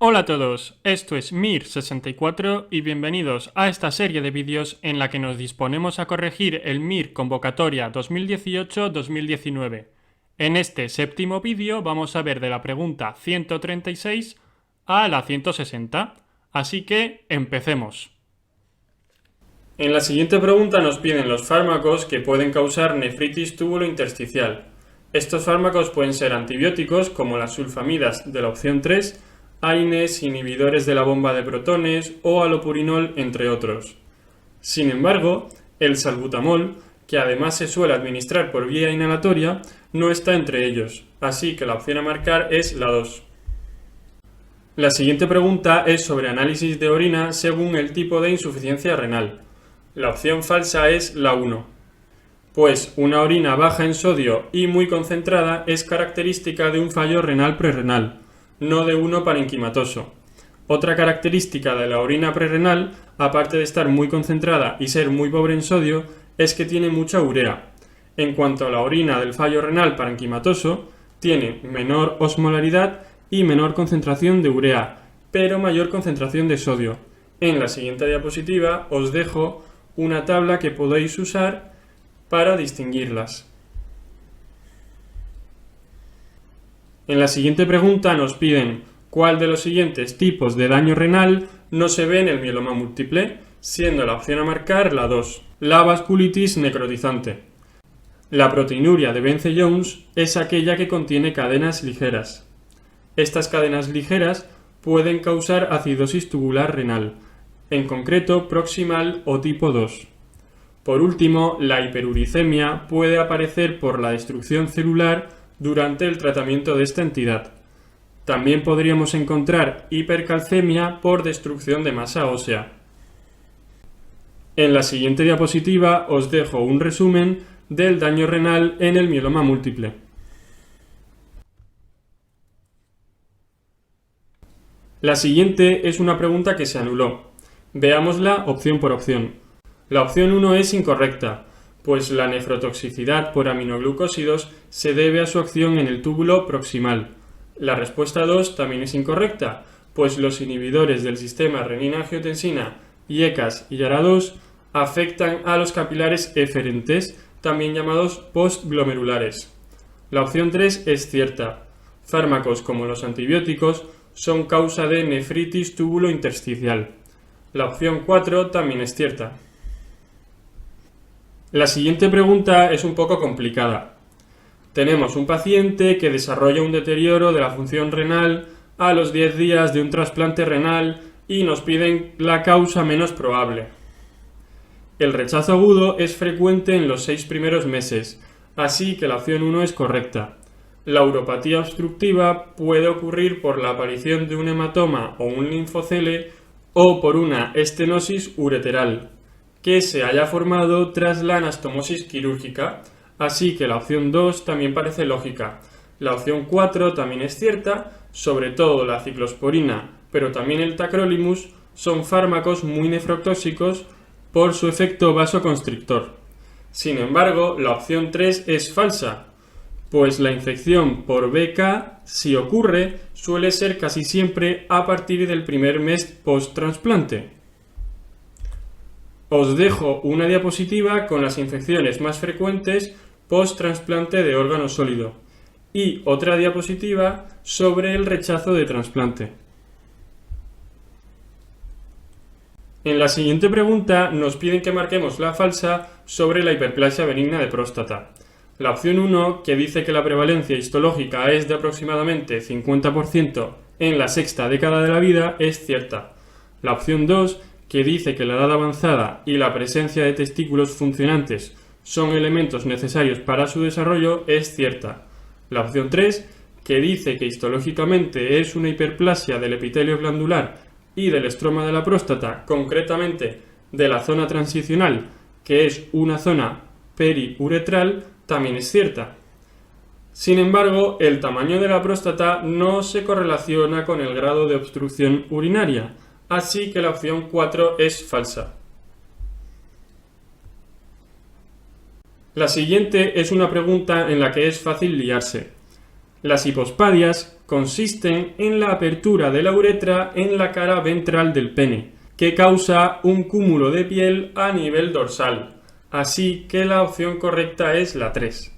Hola a todos, esto es Mir64 y bienvenidos a esta serie de vídeos en la que nos disponemos a corregir el Mir Convocatoria 2018-2019. En este séptimo vídeo vamos a ver de la pregunta 136 a la 160, así que empecemos. En la siguiente pregunta nos piden los fármacos que pueden causar nefritis túbulo-intersticial. Estos fármacos pueden ser antibióticos como las sulfamidas de la opción 3, AINES, inhibidores de la bomba de protones o alopurinol, entre otros. Sin embargo, el salbutamol, que además se suele administrar por vía inhalatoria, no está entre ellos, así que la opción a marcar es la 2. La siguiente pregunta es sobre análisis de orina según el tipo de insuficiencia renal. La opción falsa es la 1, pues una orina baja en sodio y muy concentrada es característica de un fallo renal prerrenal, no de uno parenquimatoso. Otra característica de la orina prerrenal, aparte de estar muy concentrada y ser muy pobre en sodio, es que tiene mucha urea. En cuanto a la orina del fallo renal parenquimatoso, tiene menor osmolaridad y menor concentración de urea, pero mayor concentración de sodio. En la siguiente diapositiva os dejo una tabla que podéis usar para distinguirlas. En la siguiente pregunta nos piden cuál de los siguientes tipos de daño renal no se ve en el mieloma múltiple, siendo la opción a marcar la 2, la vasculitis necrotizante. La proteinuria de Bence-Jones es aquella que contiene cadenas ligeras. Estas cadenas ligeras pueden causar acidosis tubular renal, en concreto proximal o tipo 2. Por último, la hiperuricemia puede aparecer por la destrucción celular durante el tratamiento de esta entidad. También podríamos encontrar hipercalcemia por destrucción de masa ósea. En la siguiente diapositiva os dejo un resumen del daño renal en el mieloma múltiple. La siguiente es una pregunta que se anuló. Veámosla opción por opción. La opción 1 es incorrecta, pues la nefrotoxicidad por aminoglucósidos se debe a su acción en el túbulo proximal. La respuesta 2 también es incorrecta, pues los inhibidores del sistema renina-angiotensina, IECAS y ARA2 afectan a los capilares eferentes, también llamados postglomerulares. La opción 3 es cierta. Fármacos como los antibióticos son causa de nefritis túbulo-intersticial. La opción 4 también es cierta. La siguiente pregunta es un poco complicada. Tenemos un paciente que desarrolla un deterioro de la función renal a los 10 días de un trasplante renal y nos piden la causa menos probable. El rechazo agudo es frecuente en los 6 primeros meses, así que la opción 1 es correcta. La uropatía obstructiva puede ocurrir por la aparición de un hematoma o un linfocele o por una estenosis ureteral que se haya formado tras la anastomosis quirúrgica, así que la opción 2 también parece lógica. La opción 4 también es cierta, sobre todo la ciclosporina, pero también el tacrolimus son fármacos muy nefrotóxicos por su efecto vasoconstrictor. Sin embargo, la opción 3 es falsa, pues la infección por BK, si ocurre, suele ser casi siempre a partir del primer mes post-trasplante. Os dejo una diapositiva con las infecciones más frecuentes post-trasplante de órgano sólido y otra diapositiva sobre el rechazo de trasplante. En la siguiente pregunta nos piden que marquemos la falsa sobre la hiperplasia benigna de próstata. La opción 1, que dice que la prevalencia histológica es de aproximadamente 50% en la sexta década de la vida, es cierta. La opción 2, que dice que la edad avanzada y la presencia de testículos funcionantes son elementos necesarios para su desarrollo, es cierta. La opción 3, que dice que histológicamente es una hiperplasia del epitelio glandular y del estroma de la próstata, concretamente de la zona transicional, que es una zona periuretral, también es cierta. Sin embargo, el tamaño de la próstata no se correlaciona con el grado de obstrucción urinaria, así que la opción 4 es falsa. La siguiente es una pregunta en la que es fácil liarse. Las hipospadias consisten en la apertura de la uretra en la cara ventral del pene, que causa un cúmulo de piel a nivel dorsal, así que la opción correcta es la 3.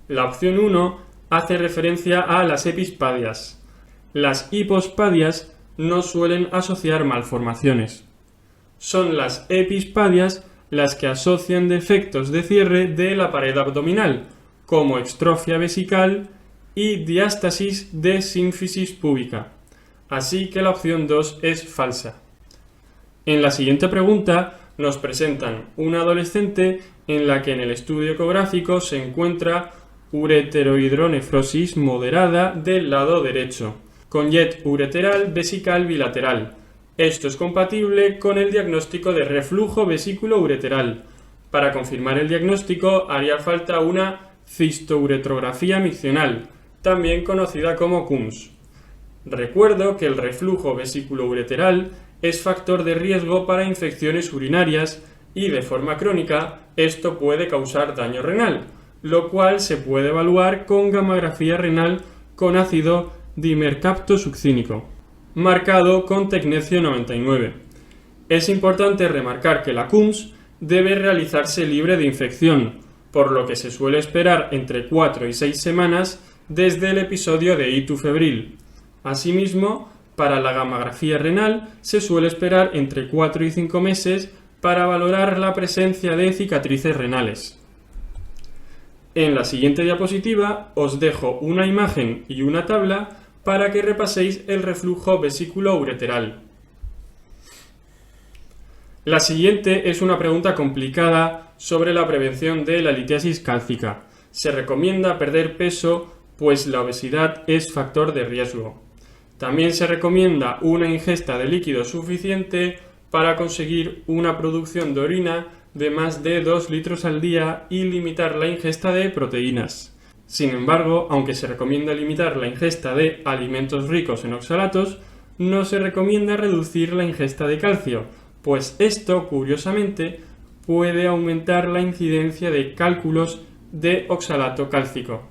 La opción 1 hace referencia a las epispadias. Las hipospadias no suelen asociar malformaciones. Son las epispadias las que asocian defectos de cierre de la pared abdominal, como extrofia vesical y diástasis de sínfisis púbica. Así que la opción 2 es falsa. En la siguiente pregunta nos presentan una adolescente en la que en el estudio ecográfico se encuentra ureterohidronefrosis moderada del lado derecho, con jet ureteral vesical bilateral. Esto es compatible con el diagnóstico de reflujo vesículo-ureteral. Para confirmar el diagnóstico haría falta una cistouretrografía miccional, también conocida como CUMS. Recuerdo que el reflujo vesículo-ureteral es factor de riesgo para infecciones urinarias y de forma crónica esto puede causar daño renal, lo cual se puede evaluar con gammagrafía renal con ácido dimercaptosuccínico, marcado con tecnecio 99. Es importante remarcar que la CUMS debe realizarse libre de infección, por lo que se suele esperar entre 4 y 6 semanas desde el episodio de ictus febril. Asimismo, para la gammagrafía renal se suele esperar entre 4 y 5 meses para valorar la presencia de cicatrices renales. En la siguiente diapositiva os dejo una imagen y una tabla para que repaséis el reflujo vesículo-ureteral. La siguiente es una pregunta complicada sobre la prevención de la litiasis cálcica. Se recomienda perder peso, pues la obesidad es factor de riesgo. También se recomienda una ingesta de líquido suficiente para conseguir una producción de orina de más de 2 litros al día y limitar la ingesta de proteínas. Sin embargo, aunque se recomienda limitar la ingesta de alimentos ricos en oxalatos, no se recomienda reducir la ingesta de calcio, pues esto, curiosamente, puede aumentar la incidencia de cálculos de oxalato cálcico.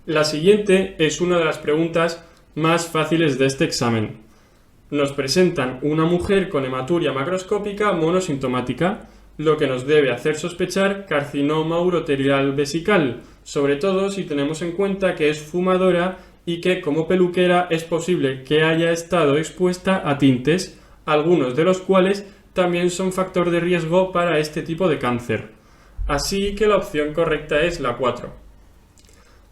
La siguiente es una de las preguntas más fáciles de este examen. Nos presentan una mujer con hematuria macroscópica monosintomática, lo que nos debe hacer sospechar carcinoma uroterial vesical, sobre todo si tenemos en cuenta que es fumadora y que como peluquera es posible que haya estado expuesta a tintes, algunos de los cuales también son factor de riesgo para este tipo de cáncer. Así que la opción correcta es la 4.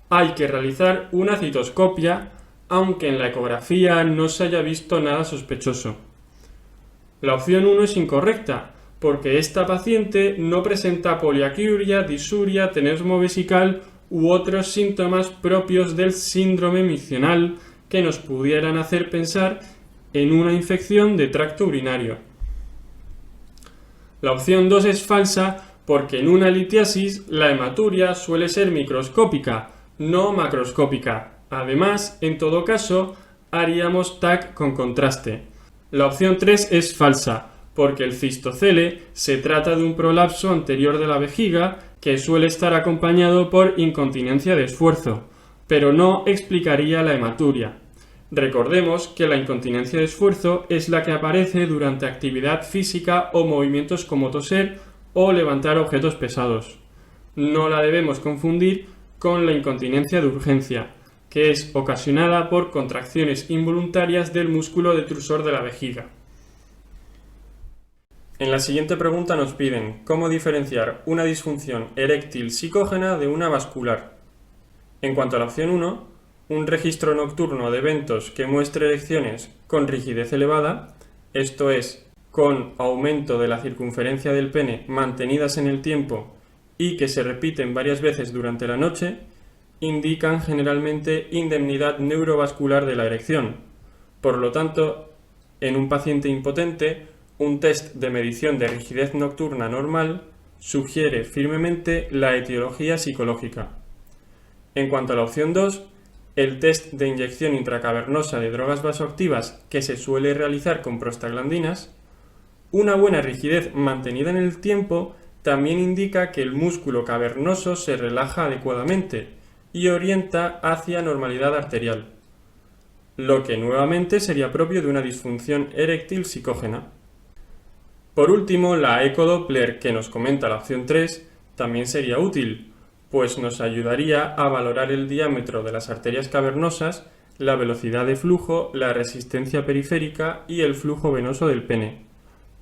Hay que realizar una citoscopia, aunque en la ecografía no se haya visto nada sospechoso. La opción 1 es incorrecta, porque esta paciente no presenta poliaquiuria, disuria, tenesmo vesical u otros síntomas propios del síndrome miccional que nos pudieran hacer pensar en una infección de tracto urinario. La opción 2 es falsa porque en una litiasis la hematuria suele ser microscópica, no macroscópica. Además, en todo caso, haríamos TAC con contraste. La opción 3 es falsa, porque el cistocele se trata de un prolapso anterior de la vejiga que suele estar acompañado por incontinencia de esfuerzo, pero no explicaría la hematuria. Recordemos que la incontinencia de esfuerzo es la que aparece durante actividad física o movimientos como toser o levantar objetos pesados. No la debemos confundir con la incontinencia de urgencia, que es ocasionada por contracciones involuntarias del músculo detrusor de la vejiga. En la siguiente pregunta nos piden cómo diferenciar una disfunción eréctil psicógena de una vascular. En cuanto a la opción 1, un registro nocturno de eventos que muestre erecciones con rigidez elevada, esto es, con aumento de la circunferencia del pene mantenidas en el tiempo y que se repiten varias veces durante la noche, indican generalmente indemnidad neurovascular de la erección. Por lo tanto, en un paciente impotente, un test de medición de rigidez nocturna normal sugiere firmemente la etiología psicológica. En cuanto a la opción 2, el test de inyección intracavernosa de drogas vasoactivas que se suele realizar con prostaglandinas, una buena rigidez mantenida en el tiempo también indica que el músculo cavernoso se relaja adecuadamente y orienta hacia normalidad arterial, lo que nuevamente sería propio de una disfunción eréctil psicógena. Por último, la ecodoppler que nos comenta la opción 3 también sería útil, pues nos ayudaría a valorar el diámetro de las arterias cavernosas, la velocidad de flujo, la resistencia periférica y el flujo venoso del pene.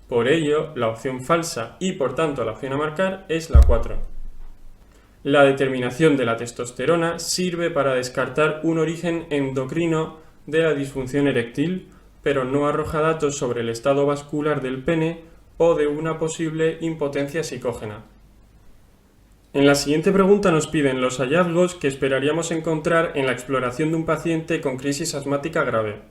Por ello, la opción falsa y por tanto la opción a marcar es la 4. La determinación de la testosterona sirve para descartar un origen endocrino de la disfunción eréctil, pero no arroja datos sobre el estado vascular del pene o de una posible impotencia psicógena. En la siguiente pregunta nos piden los hallazgos que esperaríamos encontrar en la exploración de un paciente con crisis asmática grave.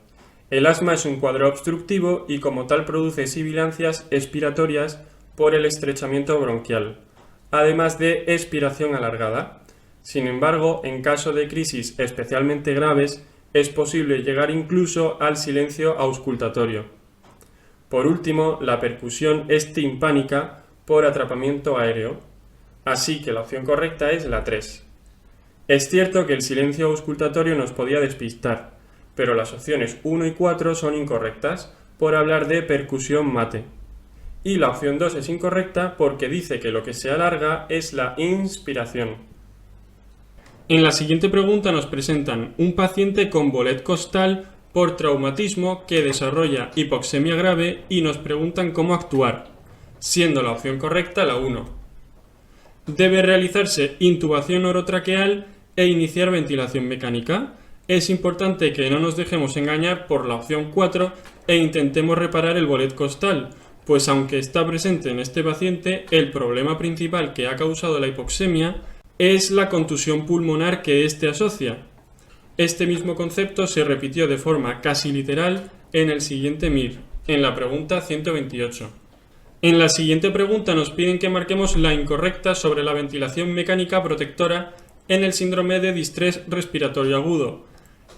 El asma es un cuadro obstructivo y como tal produce sibilancias expiratorias por el estrechamiento bronquial, además de expiración alargada. Sin embargo, en caso de crisis especialmente graves, es posible llegar incluso al silencio auscultatorio. Por último, la percusión es timpánica por atrapamiento aéreo, así que la opción correcta es la 3. Es cierto que el silencio auscultatorio nos podía despistar, pero las opciones 1 y 4 son incorrectas por hablar de percusión mate. Y la opción 2 es incorrecta porque dice que lo que se alarga es la inspiración. En la siguiente pregunta nos presentan un paciente con bolet costal por traumatismo que desarrolla hipoxemia grave y nos preguntan cómo actuar, siendo la opción correcta la 1. Debe realizarse intubación orotraqueal e iniciar ventilación mecánica. Es importante que no nos dejemos engañar por la opción 4 e intentemos reparar el bolet costal, pues aunque está presente en este paciente, el problema principal que ha causado la hipoxemia es la contusión pulmonar que éste asocia. Este mismo concepto se repitió de forma casi literal en el siguiente MIR, en la pregunta 128. En la siguiente pregunta nos piden que marquemos la incorrecta sobre la ventilación mecánica protectora en el síndrome de distrés respiratorio agudo,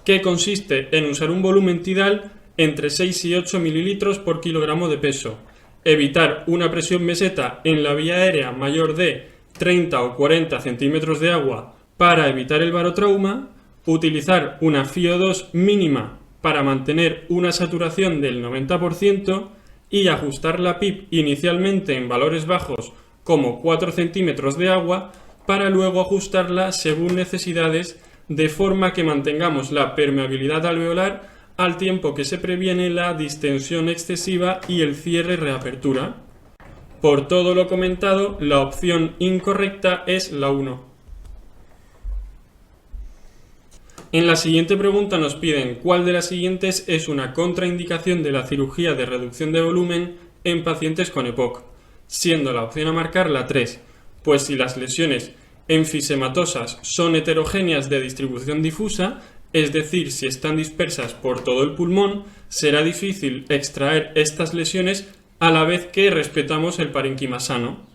que consiste en usar un volumen tidal entre 6 y 8 mililitros por kilogramo de peso, evitar una presión meseta en la vía aérea mayor de 30 o 40 centímetros de agua para evitar el barotrauma, utilizar una FiO2 mínima para mantener una saturación del 90% y ajustar la PIP inicialmente en valores bajos como 4 centímetros de agua para luego ajustarla según necesidades de forma que mantengamos la permeabilidad alveolar al tiempo que se previene la distensión excesiva y el cierre-reapertura. Por todo lo comentado, la opción incorrecta es la 1. En la siguiente pregunta nos piden cuál de las siguientes es una contraindicación de la cirugía de reducción de volumen en pacientes con EPOC, siendo la opción a marcar la 3, pues si las lesiones enfisematosas son heterogéneas de distribución difusa, es decir, si están dispersas por todo el pulmón, será difícil extraer estas lesiones a la vez que respetamos el parénquima sano.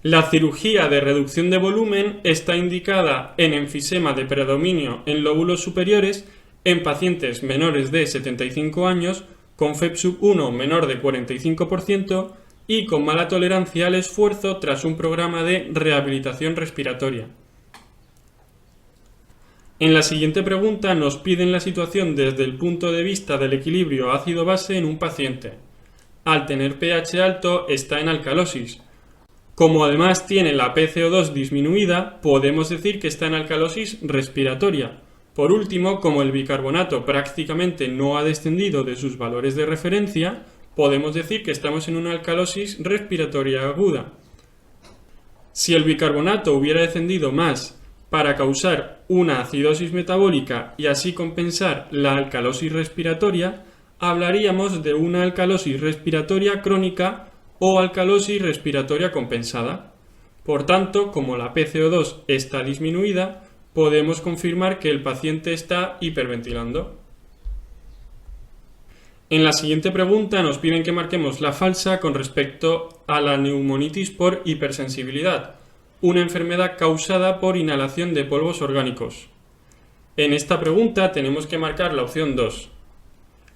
La cirugía de reducción de volumen está indicada en enfisema de predominio en lóbulos superiores en pacientes menores de 75 años, con FEP1 menor de 45% y con mala tolerancia al esfuerzo tras un programa de rehabilitación respiratoria. En la siguiente pregunta nos piden la situación desde el punto de vista del equilibrio ácido-base en un paciente. Al tener pH alto está en alcalosis. Como además tiene la PCO2 disminuida, podemos decir que está en alcalosis respiratoria. Por último, como el bicarbonato prácticamente no ha descendido de sus valores de referencia, podemos decir que estamos en una alcalosis respiratoria aguda. Si el bicarbonato hubiera descendido más para causar una acidosis metabólica y así compensar la alcalosis respiratoria, hablaríamos de una alcalosis respiratoria crónica o alcalosis respiratoria compensada. Por tanto, como la PCO2 está disminuida, podemos confirmar que el paciente está hiperventilando. En la siguiente pregunta nos piden que marquemos la falsa con respecto a la neumonitis por hipersensibilidad, una enfermedad causada por inhalación de polvos orgánicos. En esta pregunta tenemos que marcar la opción 2.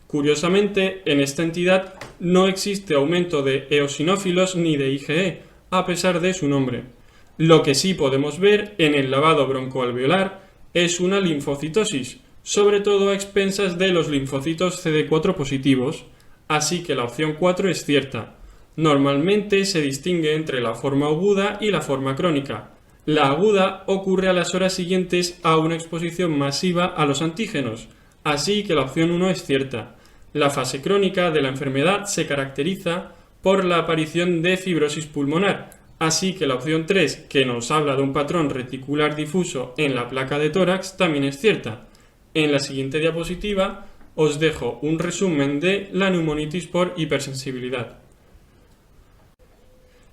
Curiosamente, en esta entidad no existe aumento de eosinófilos ni de IgE, a pesar de su nombre. Lo que sí podemos ver en el lavado broncoalveolar es una linfocitosis, sobre todo a expensas de los linfocitos CD4 positivos, así que la opción 4 es cierta. Normalmente se distingue entre la forma aguda y la forma crónica. La aguda ocurre a las horas siguientes a una exposición masiva a los antígenos, así que la opción 1 es cierta. La fase crónica de la enfermedad se caracteriza por la aparición de fibrosis pulmonar, así que la opción 3, que nos habla de un patrón reticular difuso en la placa de tórax, también es cierta. En la siguiente diapositiva os dejo un resumen de la neumonitis por hipersensibilidad.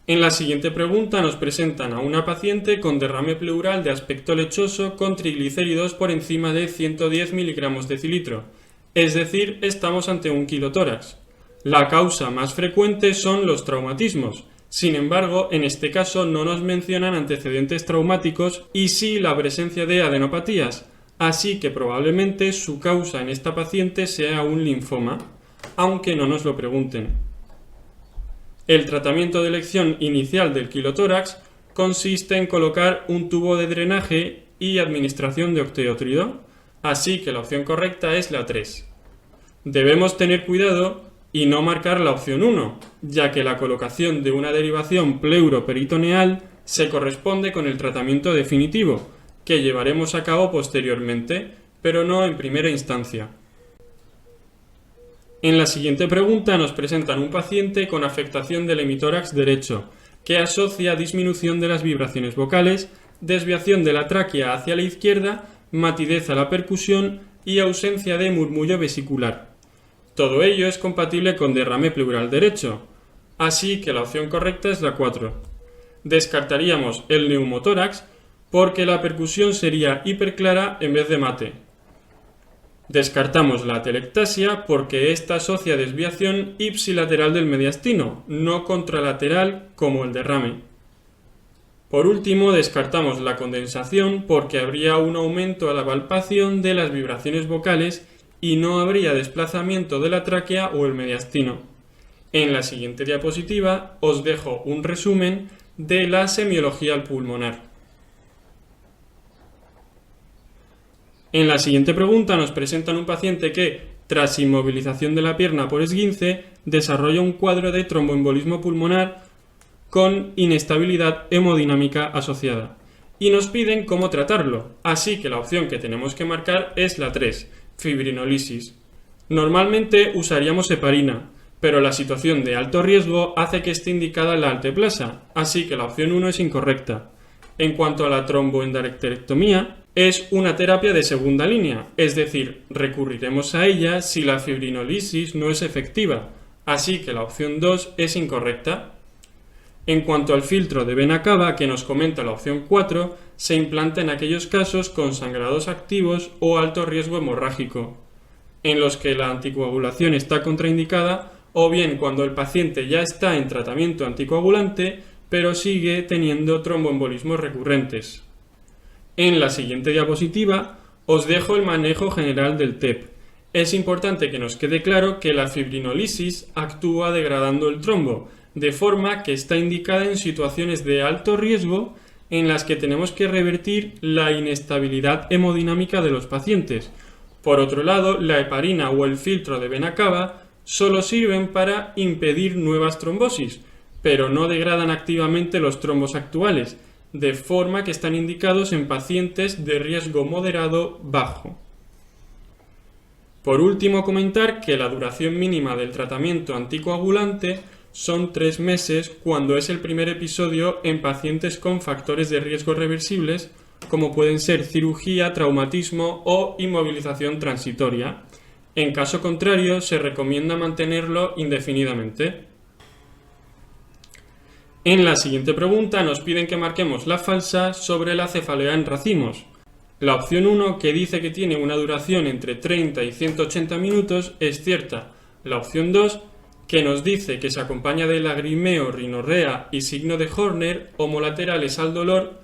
En la siguiente pregunta nos presentan a una paciente con derrame pleural de aspecto lechoso con triglicéridos por encima de 110 miligramos decilitro, es decir, estamos ante un quilotórax. La causa más frecuente son los traumatismos. Sin embargo, en este caso no nos mencionan antecedentes traumáticos y sí la presencia de adenopatías, así que probablemente su causa en esta paciente sea un linfoma, aunque no nos lo pregunten. El tratamiento de elección inicial del quilotórax consiste en colocar un tubo de drenaje y administración de octeótrido, así que la opción correcta es la 3. Debemos tener cuidado y no marcar la opción 1, ya que la colocación de una derivación pleuroperitoneal se corresponde con el tratamiento definitivo, que llevaremos a cabo posteriormente, pero no en primera instancia. En la siguiente pregunta nos presentan un paciente con afectación del hemitórax derecho, que asocia disminución de las vibraciones vocales, desviación de la tráquea hacia la izquierda, matidez a la percusión y ausencia de murmullo vesicular. Todo ello es compatible con derrame pleural derecho, así que la opción correcta es la 4. Descartaríamos el neumotórax porque la percusión sería hiperclara en vez de mate. Descartamos la atelectasia porque esta asocia desviación ipsilateral del mediastino, no contralateral como el derrame. Por último, descartamos la condensación porque habría un aumento a la palpación de las vibraciones vocales y no habría desplazamiento de la tráquea o el mediastino. En la siguiente diapositiva os dejo un resumen de la semiología pulmonar. En la siguiente pregunta nos presentan un paciente que, tras inmovilización de la pierna por esguince, desarrolla un cuadro de tromboembolismo pulmonar con inestabilidad hemodinámica asociada. Y nos piden cómo tratarlo, así que la opción que tenemos que marcar es la 3, fibrinolisis. Normalmente usaríamos heparina, pero la situación de alto riesgo hace que esté indicada la alteplasa, así que la opción 1 es incorrecta. En cuanto a la tromboendarterectomía, es una terapia de segunda línea, es decir, recurriremos a ella si la fibrinolisis no es efectiva, así que la opción 2 es incorrecta. En cuanto al filtro de vena cava que nos comenta la opción 4, se implanta en aquellos casos con sangrados activos o alto riesgo hemorrágico, en los que la anticoagulación está contraindicada o bien cuando el paciente ya está en tratamiento anticoagulante pero sigue teniendo tromboembolismos recurrentes. En la siguiente diapositiva os dejo el manejo general del TEP. Es importante que nos quede claro que la fibrinolisis actúa degradando el trombo, de forma que está indicada en situaciones de alto riesgo en las que tenemos que revertir la inestabilidad hemodinámica de los pacientes. Por otro lado, la heparina o el filtro de vena cava solo sirven para impedir nuevas trombosis, pero no degradan activamente los trombos actuales, de forma que están indicados en pacientes de riesgo moderado bajo. Por último, comentar que la duración mínima del tratamiento anticoagulante son 3 meses cuando es el primer episodio en pacientes con factores de riesgo reversibles, como pueden ser cirugía, traumatismo o inmovilización transitoria. En caso contrario, se recomienda mantenerlo indefinidamente. En la siguiente pregunta nos piden que marquemos la falsa sobre la cefalea en racimos. La opción 1, que dice que tiene una duración entre 30 y 180 minutos, es cierta. La opción 2, que nos dice que se acompaña de lagrimeo, rinorrea y signo de Horner homolaterales al dolor,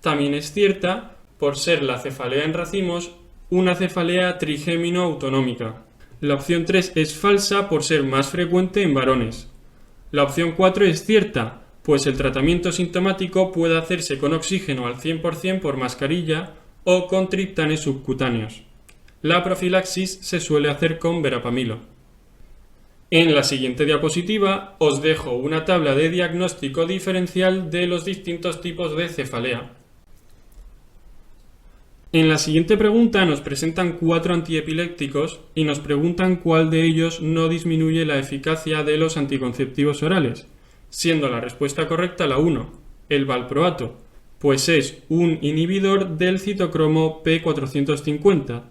también es cierta por ser la cefalea en racimos una cefalea trigémino autonómica. La opción 3 es falsa por ser más frecuente en varones. La opción 4 es cierta, Pues el tratamiento sintomático puede hacerse con oxígeno al 100% por mascarilla o con triptanes subcutáneos. La profilaxis se suele hacer con verapamilo. En la siguiente diapositiva os dejo una tabla de diagnóstico diferencial de los distintos tipos de cefalea. En la siguiente pregunta nos presentan 4 antiepilépticos y nos preguntan cuál de ellos no disminuye la eficacia de los anticonceptivos orales, siendo la respuesta correcta la 1, el valproato, pues es un inhibidor del citocromo P450.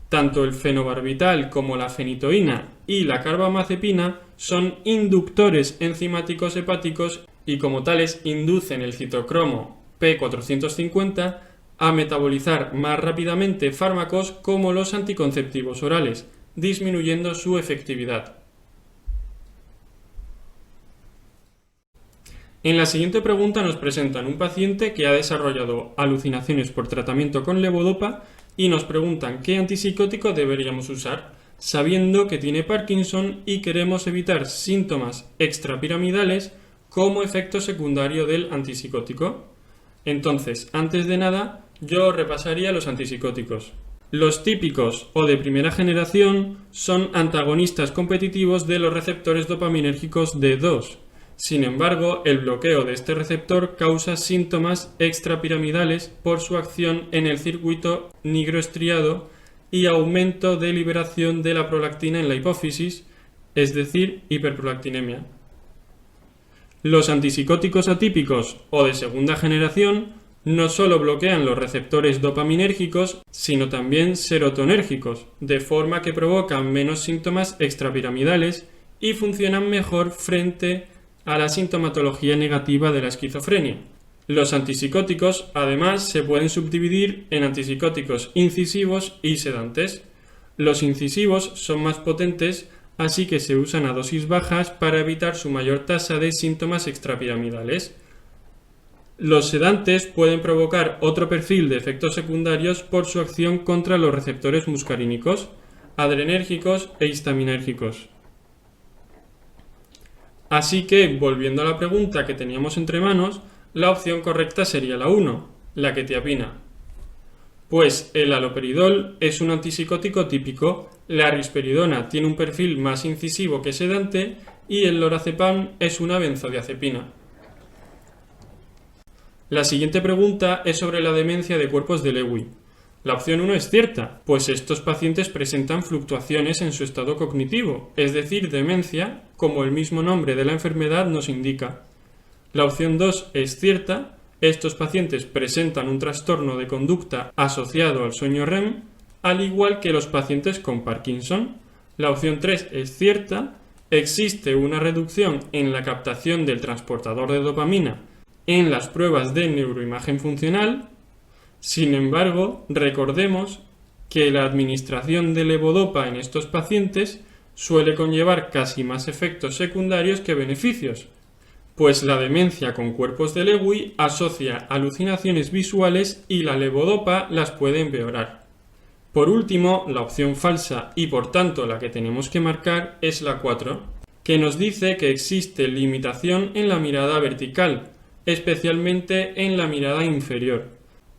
Tanto el fenobarbital como la fenitoína y la carbamazepina son inductores enzimáticos hepáticos y como tales inducen el citocromo P450 a metabolizar más rápidamente fármacos como los anticonceptivos orales, disminuyendo su efectividad. En la siguiente pregunta nos presentan un paciente que ha desarrollado alucinaciones por tratamiento con levodopa y nos preguntan qué antipsicótico deberíamos usar, sabiendo que tiene Parkinson y queremos evitar síntomas extrapiramidales como efecto secundario del antipsicótico. Entonces, antes de nada, yo repasaría los antipsicóticos. Los típicos o de primera generación son antagonistas competitivos de los receptores dopaminérgicos D2. Sin embargo, el bloqueo de este receptor causa síntomas extrapiramidales por su acción en el circuito nigroestriado y aumento de liberación de la prolactina en la hipófisis, es decir, hiperprolactinemia. Los antipsicóticos atípicos o de segunda generación no solo bloquean los receptores dopaminérgicos, sino también serotonérgicos, de forma que provocan menos síntomas extrapiramidales y funcionan mejor frente a la sintomatología negativa de la esquizofrenia. Los antipsicóticos, además, se pueden subdividir en antipsicóticos incisivos y sedantes. Los incisivos son más potentes, así que se usan a dosis bajas para evitar su mayor tasa de síntomas extrapiramidales. Los sedantes pueden provocar otro perfil de efectos secundarios por su acción contra los receptores muscarínicos, adrenérgicos e histaminérgicos. Así que, volviendo a la pregunta que teníamos entre manos, la opción correcta sería la 1, la quetiapina. Pues el haloperidol es un antipsicótico típico, la risperidona tiene un perfil más incisivo que sedante y el lorazepam es una benzodiazepina. La siguiente pregunta es sobre la demencia de cuerpos de Lewy. La opción 1 es cierta, pues estos pacientes presentan fluctuaciones en su estado cognitivo, es decir, demencia, como el mismo nombre de la enfermedad nos indica. La opción 2 es cierta, estos pacientes presentan un trastorno de conducta asociado al sueño REM, al igual que los pacientes con Parkinson. La opción 3 es cierta, existe una reducción en la captación del transportador de dopamina en las pruebas de neuroimagen funcional. Sin embargo, recordemos que la administración de levodopa en estos pacientes suele conllevar casi más efectos secundarios que beneficios, pues la demencia con cuerpos de Lewy asocia alucinaciones visuales y la levodopa las puede empeorar. Por último, la opción falsa y por tanto la que tenemos que marcar es la 4, que nos dice que existe limitación en la mirada vertical, especialmente en la mirada inferior.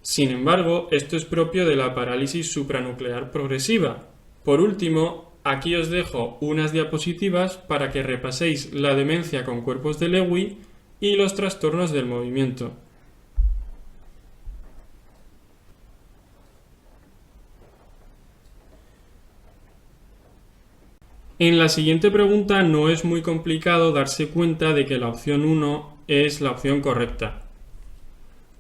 Sin embargo, esto es propio de la parálisis supranuclear progresiva. Por último, aquí os dejo unas diapositivas para que repaséis la demencia con cuerpos de Lewy y los trastornos del movimiento. En la siguiente pregunta no es muy complicado darse cuenta de que la opción 1 es la opción correcta,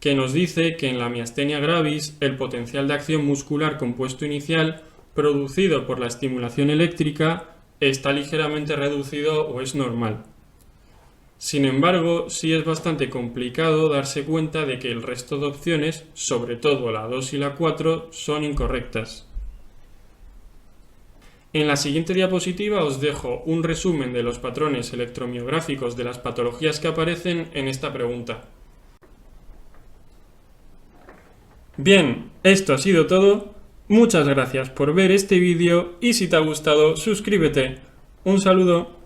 que nos dice que en la miastenia gravis el potencial de acción muscular compuesto inicial producido por la estimulación eléctrica está ligeramente reducido o es normal. Sin embargo, sí es bastante complicado darse cuenta de que el resto de opciones, sobre todo la 2 y la 4, son incorrectas. En la siguiente diapositiva os dejo un resumen de los patrones electromiográficos de las patologías que aparecen en esta pregunta. Bien, esto ha sido todo. Muchas gracias por ver este vídeo y si te ha gustado, suscríbete. Un saludo.